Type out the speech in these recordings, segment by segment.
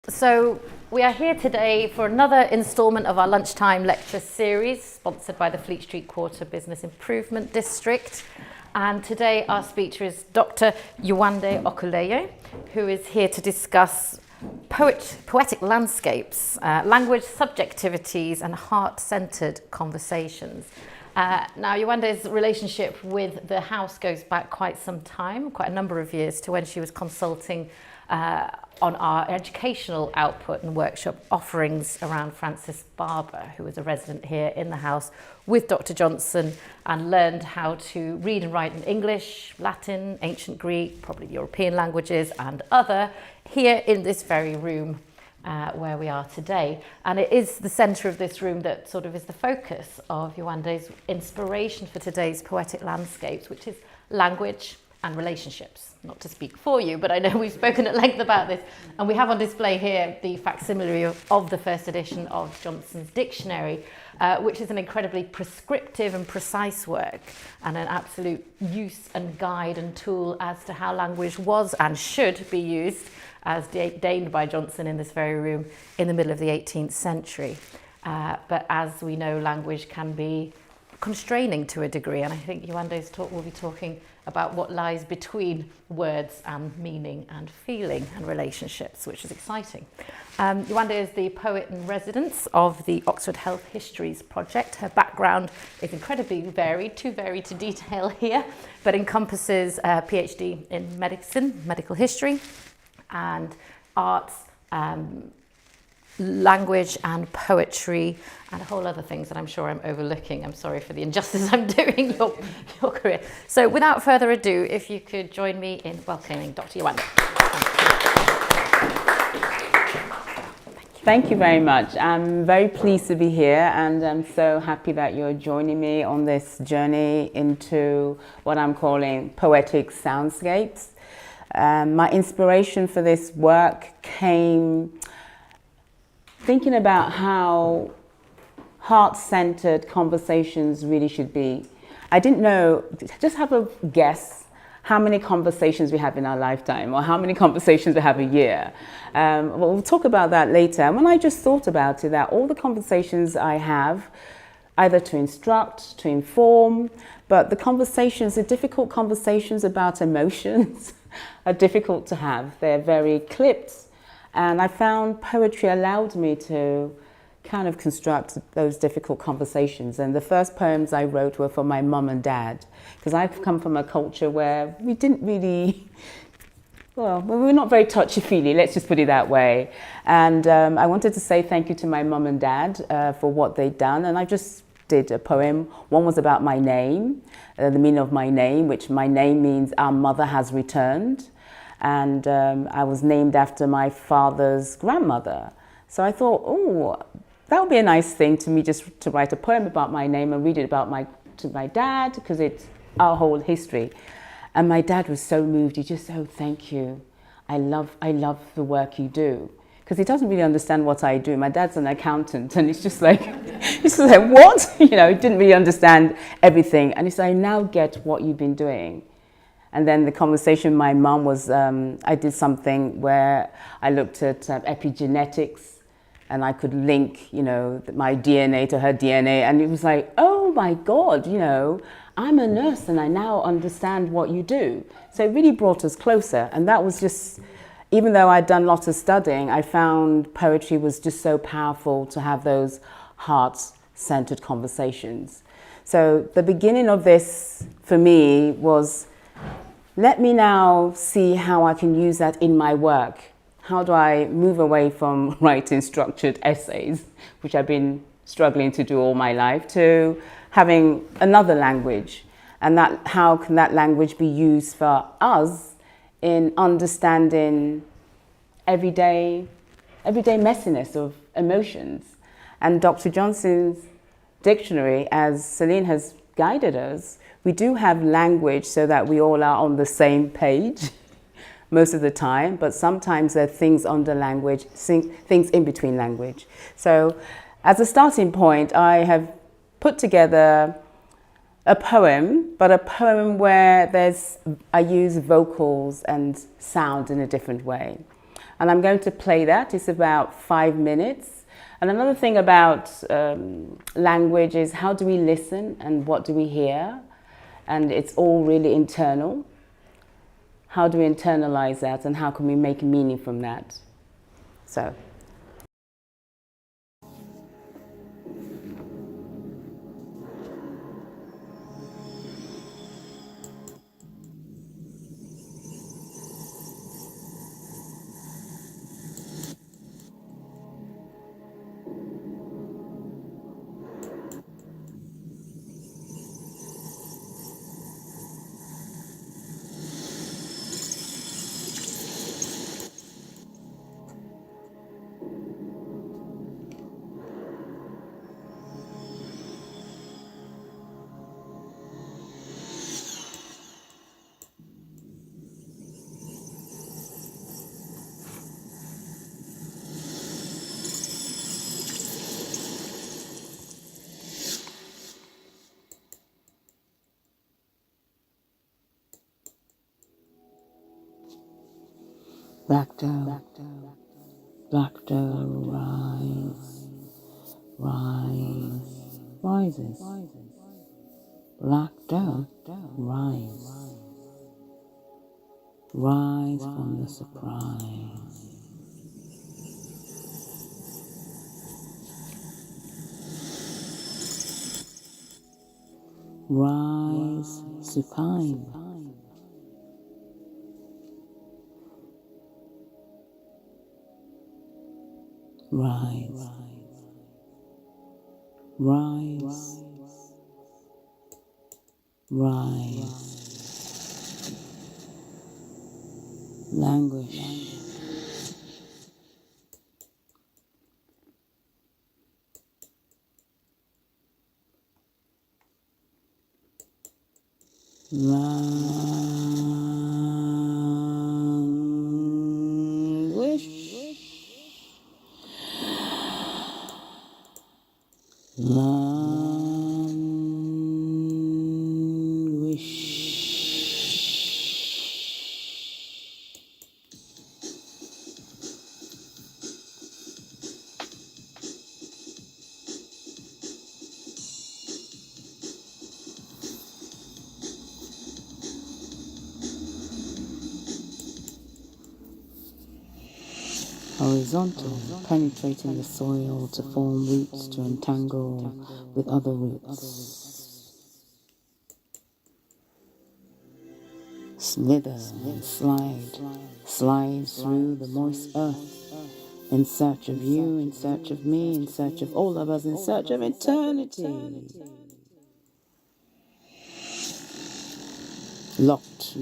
So we are here today for another instalment of our lunchtime lecture series sponsored by the Fleet Street Quarter Business Improvement District. And today our speaker is Dr. Yewande Okuleye, who is here to discuss poetic landscapes, language subjectivities and heart-centered conversations. Now, Yewande's relationship with the house goes back quite some time, quite a number of years, to when she was consulting on our educational output and workshop offerings around Francis Barber, who was a resident here in the house with Dr. Johnson and learned how to read and write in English, Latin, ancient Greek, probably European languages and other, here in this very room where we are today. And it is the centre of this room that sort of is the focus of Yewande's inspiration for today's poetic landscapes, which is language and relationships. Not to speak for you, but I know we've spoken at length about this. And we have on display here the facsimile of the first edition of Johnson's dictionary, which is an incredibly prescriptive and precise work and an absolute use and guide and tool as to how language was and should be used, as deigned by Johnson in this very room in the middle of the 18th century. But as we know, language can be constraining to a degree, and I think Yewande's talk will be talking about what lies between words and meaning and feeling and relationships, which is exciting. Yewande is the poet in residence of the Oxford Health Histories Project. Her background is incredibly varied, too varied to detail here, but encompasses a PhD in medicine, medical history, and arts, language and poetry, and a whole other things that I'm sure I'm overlooking. I'm sorry for the injustice I'm doing your career. So without further ado, if you could join me in welcoming Dr. Yewande. Thank you very much. I'm very pleased to be here, and I'm so happy that you're joining me on this journey into what I'm calling poetic soundscapes. My inspiration for this work came thinking about how heart-centered conversations really should be. I didn't know, just have a guess how many conversations we have in our lifetime or how many conversations we have a year. We'll talk about that later. And when I just thought about it, that all the conversations I have, either to instruct, to inform, but the conversations, the difficult conversations about emotions are difficult to have. They're very clipped. And I found poetry allowed me to kind of construct those difficult conversations. And the first poems I wrote were for my mum and dad, because I've come from a culture where we didn't really, well, we were not very touchy-feely, let's just put it that way. And I wanted to say thank you to my mum and dad for what they'd done. And I just did a poem. One was about my name, the meaning of my name, which my name means our mother has returned. And I was named after my father's grandmother. So I thought, oh, that would be a nice thing to me, just to write a poem about my name and read it to my dad, because it's our whole history. And my dad was so moved. He just said, oh, thank you. I love the work you do. Because he doesn't really understand what I do. My dad's an accountant, and it's just like, what? You know, he didn't really understand everything. And he said, I now get what you've been doing. And then the conversation with my mum was, I did something where I looked at epigenetics, and I could link, you know, my DNA to her DNA. And it was like, oh my God, you know, I'm a nurse and I now understand what you do. So it really brought us closer. And that was just, even though I'd done lots of studying, I found poetry was just so powerful to have those heart-centered conversations. So the beginning of this for me was, let me now see how I can use that in my work. How do I move away from writing structured essays, which I've been struggling to do all my life, to having another language? And that, how can that language be used for us in understanding everyday messiness of emotions? And Dr. Johnson's dictionary, as Celine has guided us, we do have language so that we all are on the same page most of the time, but sometimes there are things under language, things in between language. So as a starting point, I have put together a poem, but a poem where I use vocals and sound in a different way. And I'm going to play that. It's about 5 minutes. And another thing about language is how do we listen and what do we hear? And it's all really internal. How do we internalize that and how can we make meaning from that? So. Black dough, rises. Black dough, rise from the surprise. Rise supine. Rise. Languish. Horizontal, penetrating the soil to form roots to entangle with other roots. Slither and slide through the moist earth, in search of you, in search of me, in search of all of us, in search of eternity. Locked.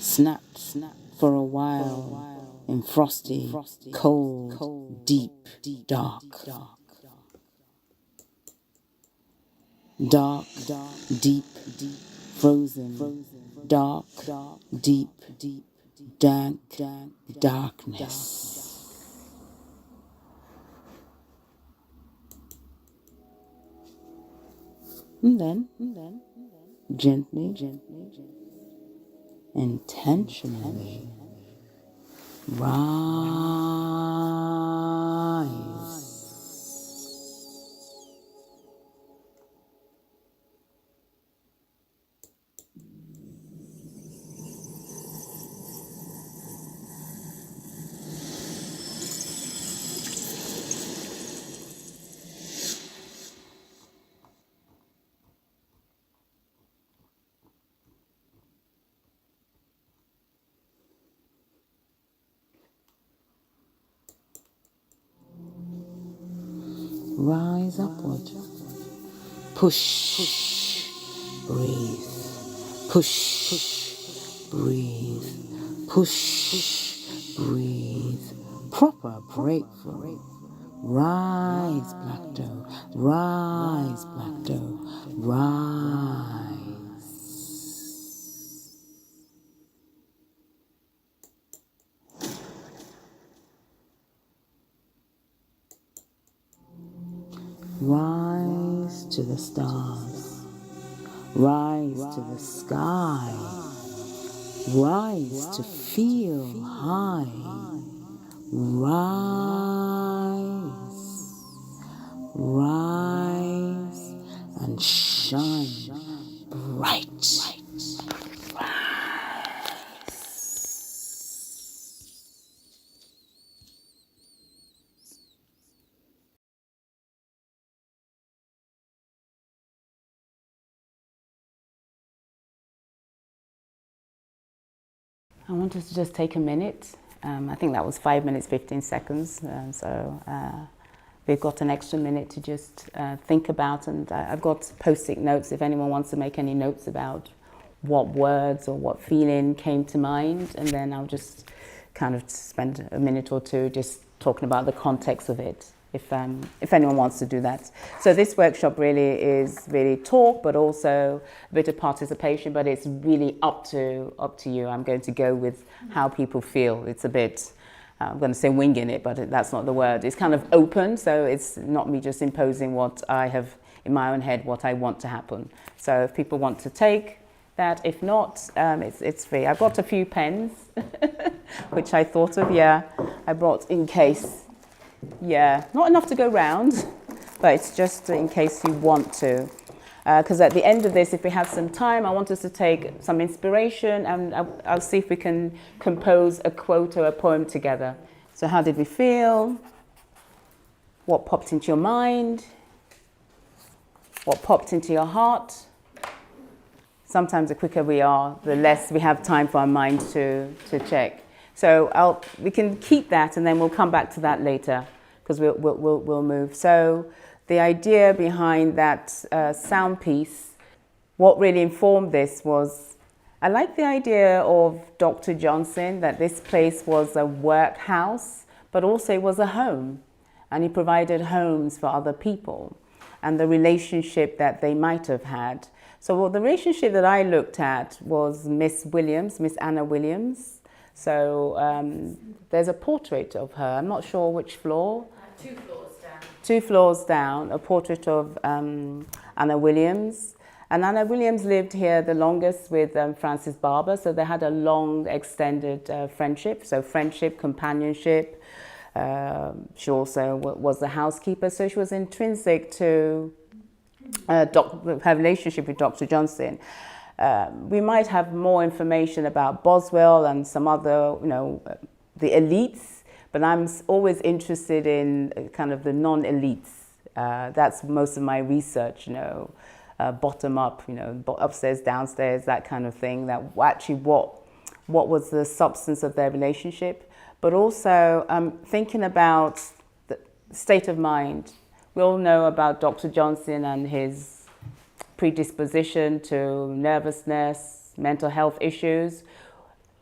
Snapped for a while in frosty, cold, deep, dark. Dark, deep, frozen, dark, deep, dank, darkness. And then, gently, intentionally, rise. Rise upward. Push. Breathe. Push. Breathe. Push. Breathe. Proper breakthrough. Rise, black dough. Rise, black dough. Rise. Rise to the stars. Rise to the sky. Rise to feel high. Rise. Rise and shine bright. I want us to just take a minute. I think that was 5 minutes, 15 seconds. We've got an extra minute to just think about, and I've got Poetic notes if anyone wants to make any notes about what words or what feeling came to mind, and then I'll just kind of spend a minute or two just talking about the context of it, if anyone wants to do that. So this workshop really is really talk, but also a bit of participation, but it's really up to you. I'm going to go with how people feel. It's a bit, I'm going to say winging it, but that's not the word. It's kind of open, so it's not me just imposing what I have in my own head, what I want to happen. So if people want to take that, if not, it's free. I've got a few pens, which I thought of, I brought in case. Not enough to go round, but it's just in case you want to. Because at the end of this, if we have some time, I want us to take some inspiration, and I'll see if we can compose a quote or a poem together. So how did we feel? What popped into your mind? What popped into your heart? Sometimes the quicker we are, the less we have time for our mind to check. So we can keep that, and then we'll come back to that later, because we'll move. So the idea behind that sound piece, what really informed this was, I like the idea of Dr. Johnson, that this place was a workhouse, but also it was a home, and he provided homes for other people, and the relationship that they might have had. So the relationship that I looked at was Miss Anna Williams. So there's a portrait of her. I'm not sure which floor. 2 floors down. 2 floors down, a portrait of Anna Williams. And Anna Williams lived here the longest with Francis Barber. So they had a long, extended friendship. So friendship, companionship. She also was the housekeeper. So she was intrinsic to her relationship with Dr. Johnson. We might have more information about Boswell and some other, the elites, but I'm always interested in kind of the non-elites. That's most of my research, bottom up, upstairs, downstairs, that kind of thing. That actually what was the substance of their relationship, but also thinking about the state of mind. We all know about Dr. Johnson and his predisposition to nervousness, mental health issues.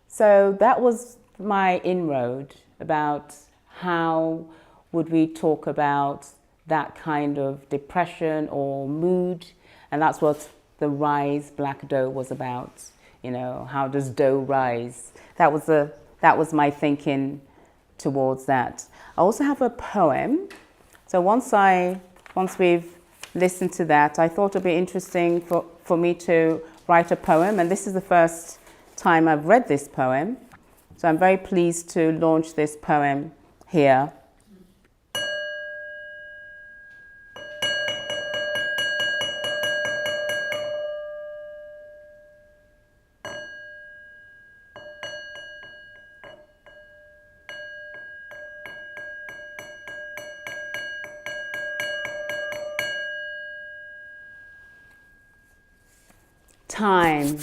So that was my inroad about how would we talk about that kind of depression or mood. And that's what the Rise Black Doe was about. How does doe rise? That was my thinking towards that. I also have a poem. So once we've listened to that, I thought it'd be interesting for me to write a poem, and this is the first time I've read this poem. So I'm very pleased to launch this poem here. Time.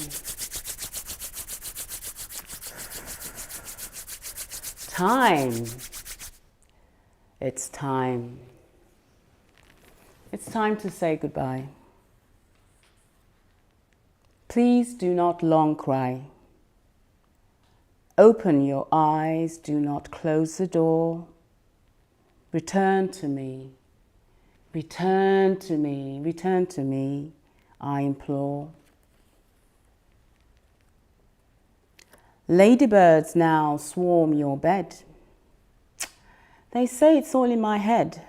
Time. It's time. It's time to say goodbye. Please do not long cry. Open your eyes, do not close the door. Return to me. Return to me. Return to me, I implore. Ladybirds now swarm your bed. They say it's all in my head.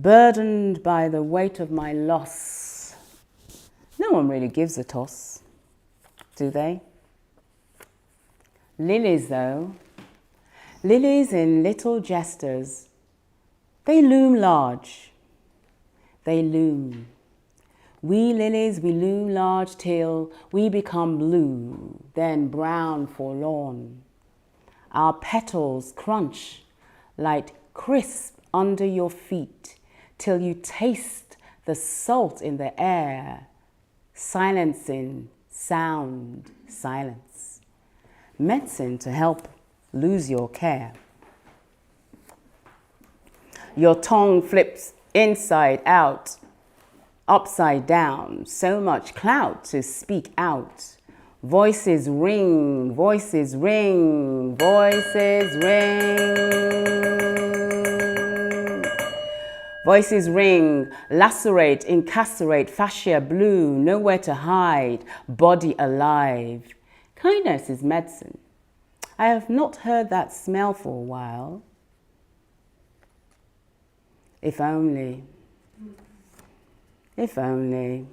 burdened by the weight of my loss. No one really gives a toss, do they? Lilies, though, lilies in little jesters, they loom large, they loom. We lilies, we loom large till we become blue, then brown forlorn. Our petals crunch like crisp under your feet till you taste the salt in the air, silencing sound, silence. Medicine to help lose your care. Your tongue flips inside out, upside down, so much clout to speak out. Voices ring, voices ring, voices ring. Voices ring, lacerate, incarcerate, fascia blue, nowhere to hide, body alive. Kindness is medicine. I have not heard that smell for a while. If only. If only.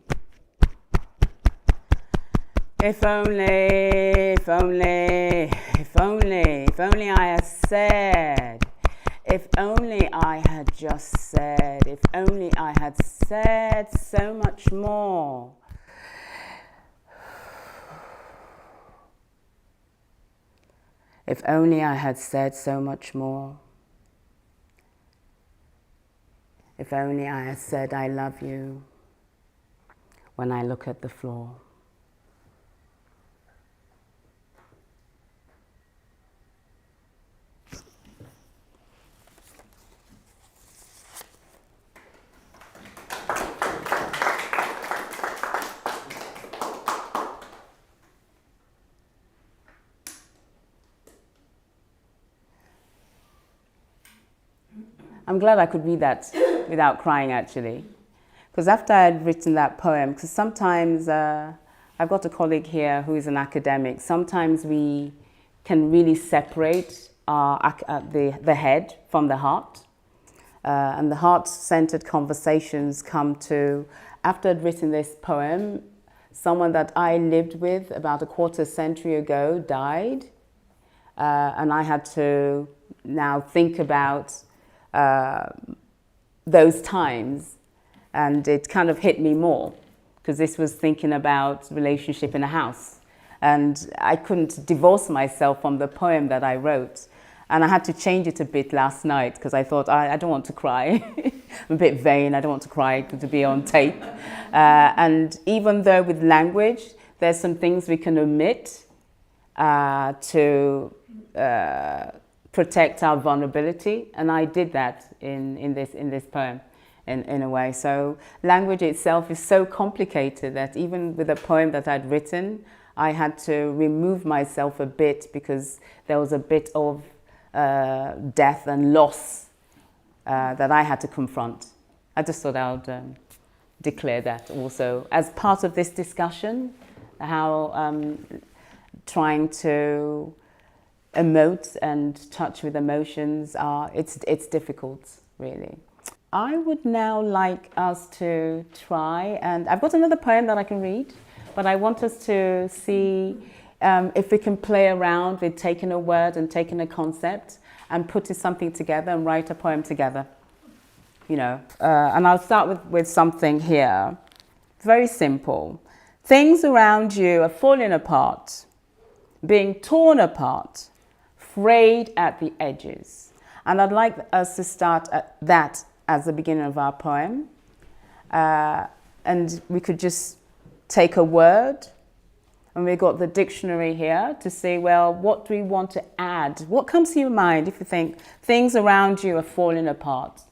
If only, if only, if only, if only I had said, if only I had just said, if only I had said so much more. If only I had said so much more. If only I had said I love you when I look at the floor. I'm glad I could read that without crying, actually. Because after I had written that poem, because sometimes I've got a colleague here who is an academic, sometimes we can really separate the head from the heart. And the heart-centered conversations come to, after I'd written this poem, someone that I lived with about a quarter century ago died. And I had to now think about those times, and it kind of hit me more because this was thinking about relationship in a house, and I couldn't divorce myself from the poem that I wrote, and I had to change it a bit last night because I thought I don't want to cry. I'm a bit vain, I don't want to cry to be on tape, and even though with language there's some things we can omit to protect our vulnerability, and I did that in this poem in a way. So language itself is so complicated that even with a poem that I'd written, I had to remove myself a bit because there was a bit of death and loss that I had to confront. I just thought I would declare that also as part of this discussion, how trying to emote and touch with emotions it's difficult, really. I would now like us to try, and I've got another poem that I can read, but I want us to see if we can play around with taking a word and taking a concept and putting something together and write a poem together, you know. And I'll start with something here, very simple. Things around you are falling apart, being torn apart, frayed at the edges. And I'd like us to start at that as the beginning of our poem. And we could just take a word, and we've got the dictionary here to say, well, what do we want to add? What comes to your mind if you think things around you are falling apart?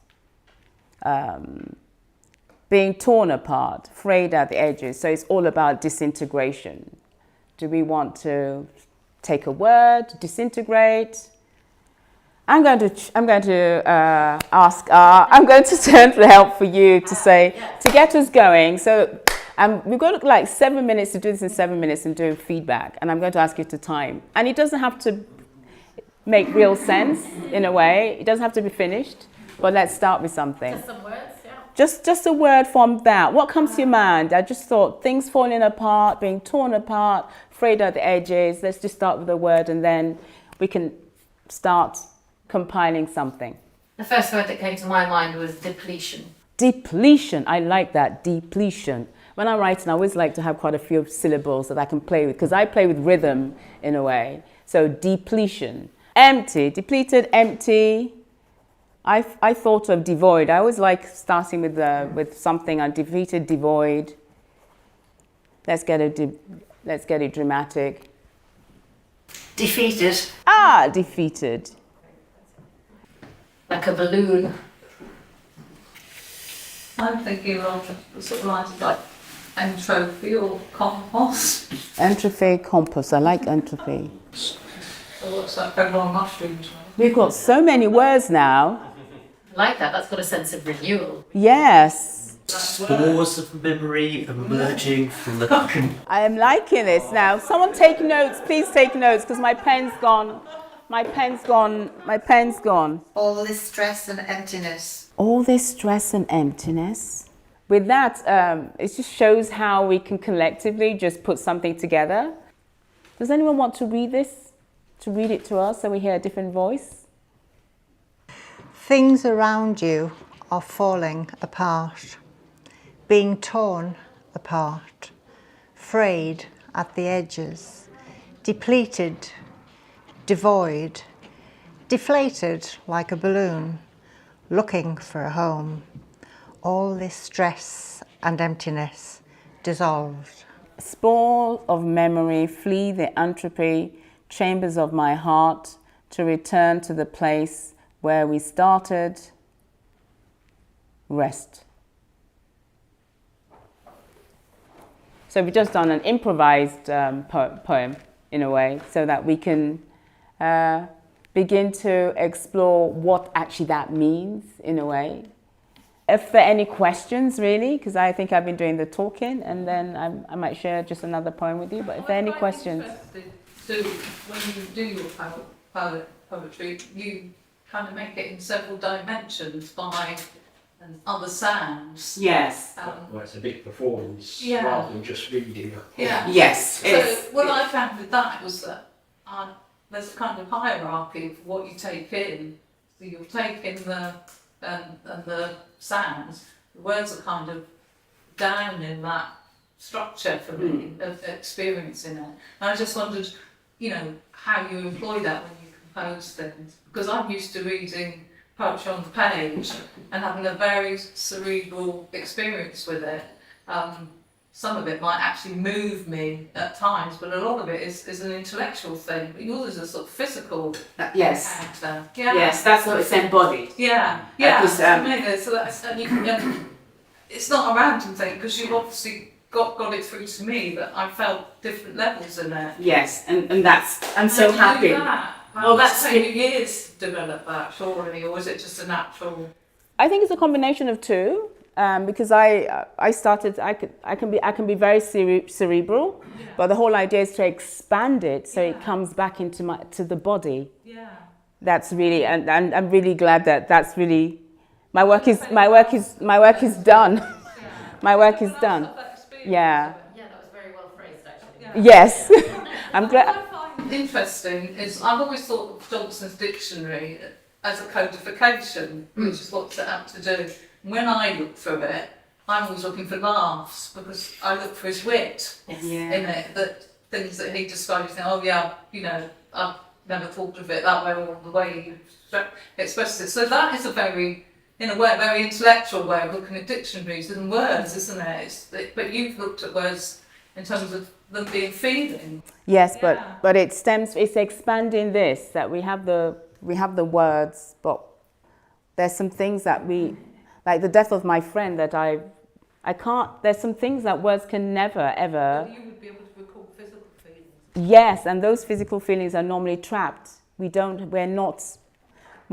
Being torn apart, frayed at the edges. So it's all about disintegration. Do we want to take a word, disintegrate? I'm going to turn for help for you to say, to get us going. So we've got like 7 minutes to do this in 7 minutes and do feedback. And I'm going to ask you to time. And it doesn't have to make real sense in a way. It doesn't have to be finished. But let's start with something. Just some words, yeah. Just a word from that. What comes to your mind? I just thought things falling apart, being torn apart, frayed at the edges. Let's just start with a word and then we can start compiling something. The first word that came to my mind was depletion. Depletion. I like that. Depletion. When I'm writing, I always like to have quite a few syllables that I can play with because I play with rhythm in a way. So depletion. Empty. Depleted, empty. I thought of devoid. I always like starting with something and depleted, devoid. Let's get it dramatic. Defeated. Ah, defeated. Like a balloon. I'm thinking of the sort of lines like entropy or compost. Entropy, compost. I like entropy. So what's that? Everyone mushrooms. We've got so many words now. Like that. That's got a sense of renewal. Yes. Spores of memory emerging from the... I am liking this now. Someone take notes. Please take notes because my pen's gone. My pen's gone. My pen's gone. All this stress and emptiness. All this stress and emptiness. With that, it just shows how we can collectively just put something together. Does anyone want to read this? To read it to us so we hear a different voice? Things around you are falling apart, being torn apart, frayed at the edges, depleted, devoid, deflated like a balloon, looking for a home. All this stress and emptiness dissolved. Spores of memory flee the entropy chambers of my heart to return to the place where we started. Rest. So we've just done an improvised poem in a way so that we can begin to explore what actually that means in a way. If there are any questions really, because I think I've been doing the talking and then I might share just another poem with you, but if there are any questions. So when you do your poetry, you kind of make it in several dimensions by other sounds. Yes. Well, it's a big performance Yeah. rather than just reading. Yeah. Yes. So what I found with that was that there's a kind of hierarchy of what you take in. So you'll take in the sounds. The words are kind of down in that structure for me of experiencing it. And I just wondered, how you employ that when you compose things. Because I'm used to reading poetry on the page and having a very cerebral experience with it. Some of it might actually move me at times, but a lot of it is an intellectual thing. But yours is a sort of physical Yes. character. Yeah. Yes, that's what it's embodied. Yeah. Because, So that's, and you can, it's not a random thing because you've obviously got it through to me that I felt different levels in it. Yes, and that's, I'm so How happy. do you do that? Well, that's take you years to develop that, surely, or is it just a natural? I think it's a combination of two, because I started. I can be very cerebral, but the whole idea is to expand it so it comes back into to the body. Yeah. That's really, and I'm really glad that that's really my work is done. My work is done. Yeah. Yeah, that was very well phrased, actually. Yes. I'm glad. What I find interesting is I've always thought of Johnson's dictionary as a codification, which is what it's set out to do. When I look through it, I'm always looking for laughs because I look for his wit in it, that things that he describes, oh yeah, I've never thought of it that way or the way he expresses it. So that is a very intellectual way of looking at dictionaries and words, isn't it? But you've looked at words in terms of them being feeling. Yes, but it's expanding this, that we have the words, but there's some things that like the death of my friend that I can't, there's some things that words can never ever. You would be able to recall physical feelings. Yes, and those physical feelings are normally trapped. We're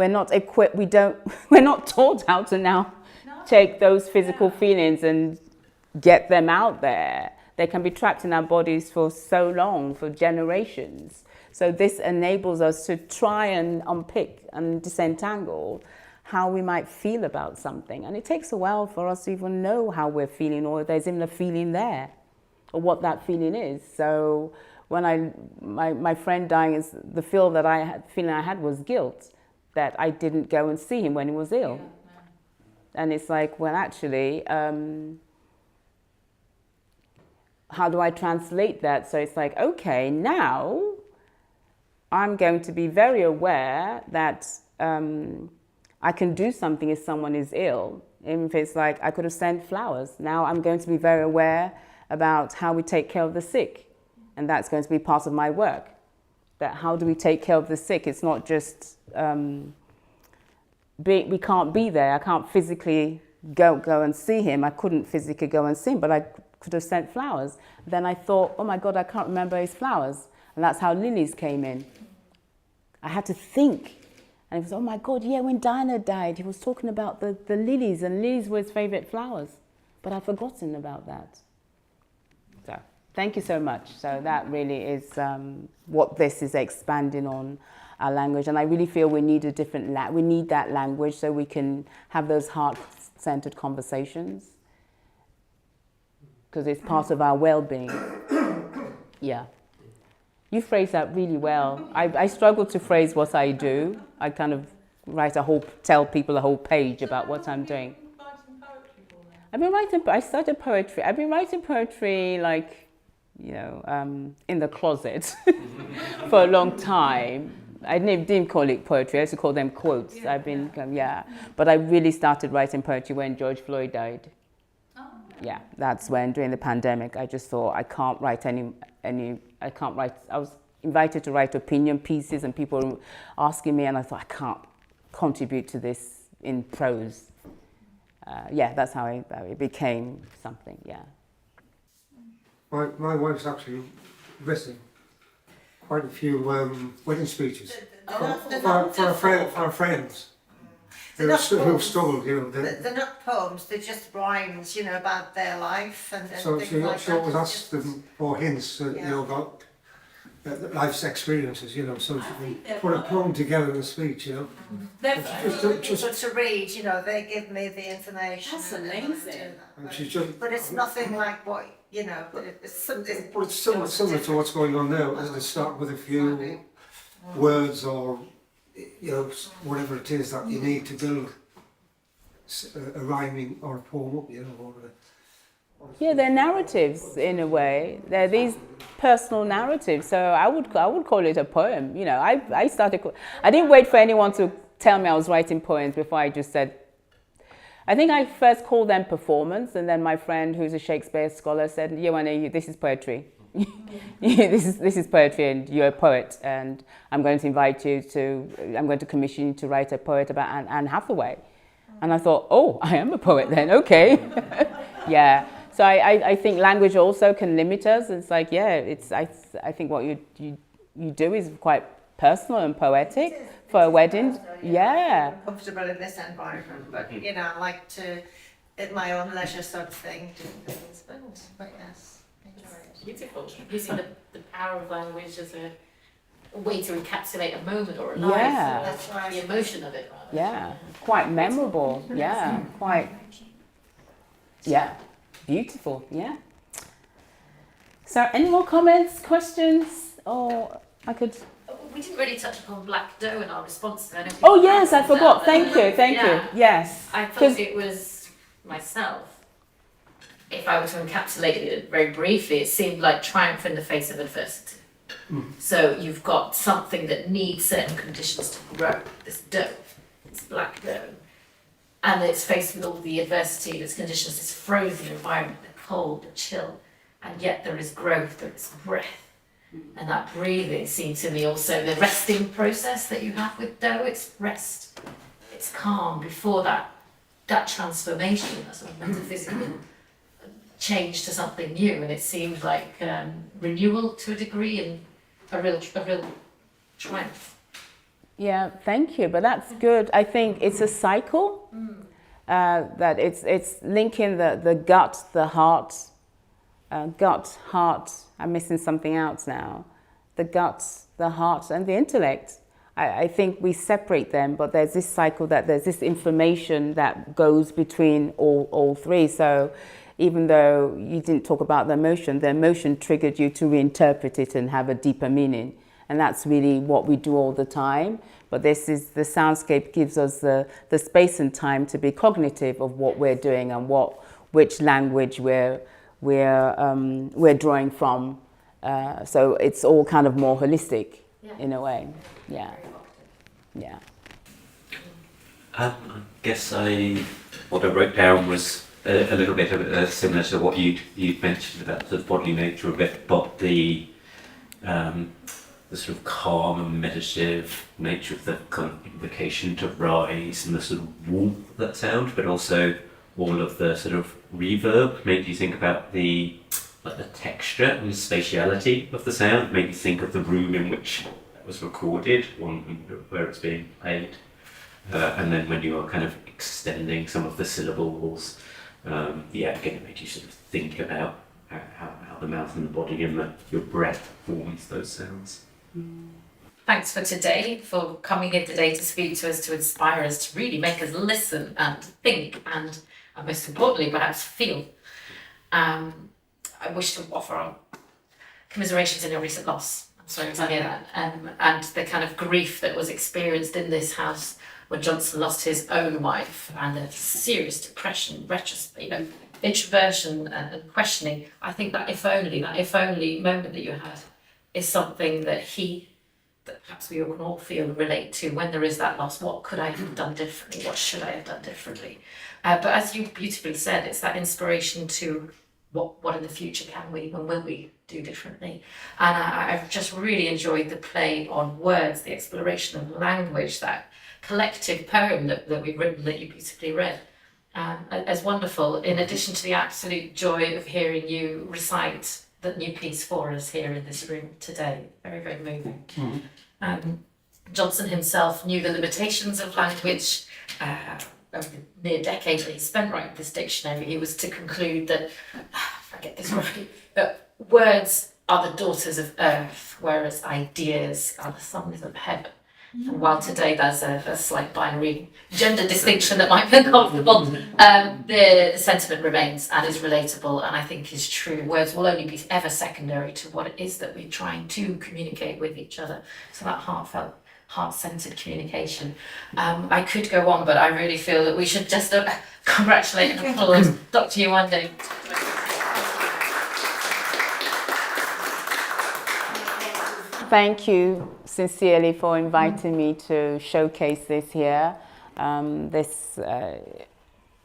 not equipped, we're not taught how to now take those physical feelings and get them out there. They can be trapped in our bodies for so long, for generations. So this enables us to try and unpick and disentangle how we might feel about something. And it takes a while for us to even know how we're feeling, or if there's even a feeling there, or what that feeling is. So when my friend dying, is the feeling I had was guilt, that I didn't go and see him when he was ill. And it's like, well, actually, how do I translate that? So it's like, okay, now I'm going to be very aware that I can do something if someone is ill. Even if it's like, I could have sent flowers. Now I'm going to be very aware about how we take care of the sick. And that's going to be part of my work. That how do we take care of the sick? It's not just, we can't be there. I can't physically go and see him. I couldn't physically go and see him, but I could have sent flowers. Then I thought, oh my God, I can't remember his flowers. And that's how lilies came in. I had to think. And it was, oh my God, yeah, when Diana died, he was talking about the lilies, and lilies were his favorite flowers. But I'd forgotten about that. So thank you so much. So that really is what this is expanding on, our language. And I really feel we need we need that language so we can have those heart-centered conversations, because it's part of our well-being. Yeah. You phrase that really well. I struggle to phrase what I do. I kind of tell people a whole page about what I'm doing. I started poetry. I've been writing poetry like, in the closet for a long time. I didn't call it poetry. I used to call them quotes. But I really started writing poetry when George Floyd died. Yeah, that's when, during the pandemic, I just thought I can't write I can't write. I was invited to write opinion pieces, and people were asking me, and I thought, I can't contribute to this in prose. That's how it became something, yeah. My wife's actually written quite a few wedding speeches for our friends who've struggled, They're not poems, they're just rhymes, about their life and so things she like that. always asks them for hints, about life's experiences, so she can put a poem together in a speech, They're people to read, they give me the information. That's amazing. And she's just, But it's nothing like what, it's something. but it's similar to what's going on now. They start with a few words or, whatever it is that you need to build a rhyming or a poem up, Yeah, they're narratives in a way. They're these personal narratives. So I would call it a poem. I didn't wait for anyone to tell me I was writing poems before I just said. I think I first called them performance, and then my friend, who's a Shakespeare scholar, said, Yewande, this is poetry. this is poetry, and you're a poet, and I'm going to commission you to write a poet about Anne Hathaway. And I thought, oh, I am a poet then, okay. Yeah. So I think language also can limit us. It's like, I think what you do is quite personal and poetic for a wedding. Yeah. Comfortable in this environment, but I like to, at my own leisure sort of thing, do things. But yes, enjoy it. Beautiful. Using the power of language as a way to encapsulate a moment or a life. Yeah. Or That's right. the emotion of it. Rather. Yeah. Quite memorable. Yeah. Quite. Yeah. Beautiful. Yeah. So, any more comments, questions, or I could. We didn't really touch upon black dough in our response to it. Oh yes, I forgot. Thank you. Yes. I thought it was myself. If I were to encapsulate it very briefly, it seemed like triumph in the face of adversity. So you've got something that needs certain conditions to grow. This dough, this black dough, and it's faced with all the adversity, this conditions, this frozen environment, the cold, the chill, and yet there is growth, there is breath. And that breathing seemed to me also the resting process that you have with dough. It's rest, it's calm before that transformation, that sort of metaphysical change to something new. And it seemed like renewal to a degree and a real triumph. Yeah, thank you. But that's good. I think it's a cycle. That it's linking the gut, the heart. Gut, heart, I'm missing something else now. The gut, the heart, and the intellect. I think we separate them, but there's this cycle that there's this information that goes between all three. So even though you didn't talk about the emotion triggered you to reinterpret it and have a deeper meaning. And that's really what we do all the time. But this is, the soundscape gives us the space and time to be cognitive of what we're doing and which language we're drawing from. So it's all kind of more holistic in a way. Yeah. Yeah. I guess what I wrote down was a little bit similar to what you'd mentioned about the bodily nature of it, but the sort of calm and meditative nature of the kind of invocation to rise and the sort of warmth of that sound, but also all of the sort of reverb made you think about the texture and the spatiality of the sound, made you think of the room in which it was recorded, where it's being played, and then when you are kind of extending some of the syllables, again it made you sort of think about how the mouth and the body and your breath forms those sounds. Thanks for today, for coming here today to speak to us, to inspire us, to really make us listen and think and most importantly perhaps feel. I wish to offer our commiserations in your recent loss. I'm sorry to hear that. And the kind of grief that was experienced in this house when Johnson lost his own wife, and the serious depression, introversion and questioning. I think that if only moment that you had is something that perhaps we all feel and relate to when there is that loss. What could I have done differently? What should I have done differently? But as you beautifully said, it's that inspiration to what in the future can we and will we do differently? And I've just really enjoyed the play on words, the exploration of language, that collective poem that we've written that you beautifully read. As wonderful, in addition to the absolute joy of hearing you recite the new piece for us here in this room today. Very, very moving. Johnson himself knew the limitations of language. Over the near decade that he spent writing this dictionary, he was to conclude that, if I get this right, that words are the daughters of earth, whereas ideas are the sons of heaven. And while today there's a slight binary gender distinction that might be uncomfortable, the sentiment remains and is relatable, and I think is true. Words will only be ever secondary to what it is that we're trying to communicate with each other. So that heartfelt, heart-centered communication. I could go on, but I really feel that we should just congratulate and applaud Dr. Yewande. Thank you sincerely for inviting me to showcase this here.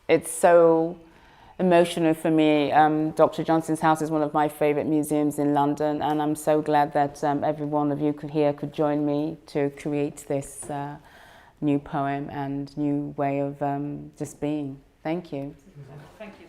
It's so emotional for me. Dr. Johnson's house is one of my favourite museums in London, and I'm so glad that every one of you could join me to create this new poem and new way of just being. Thank you. Thank you.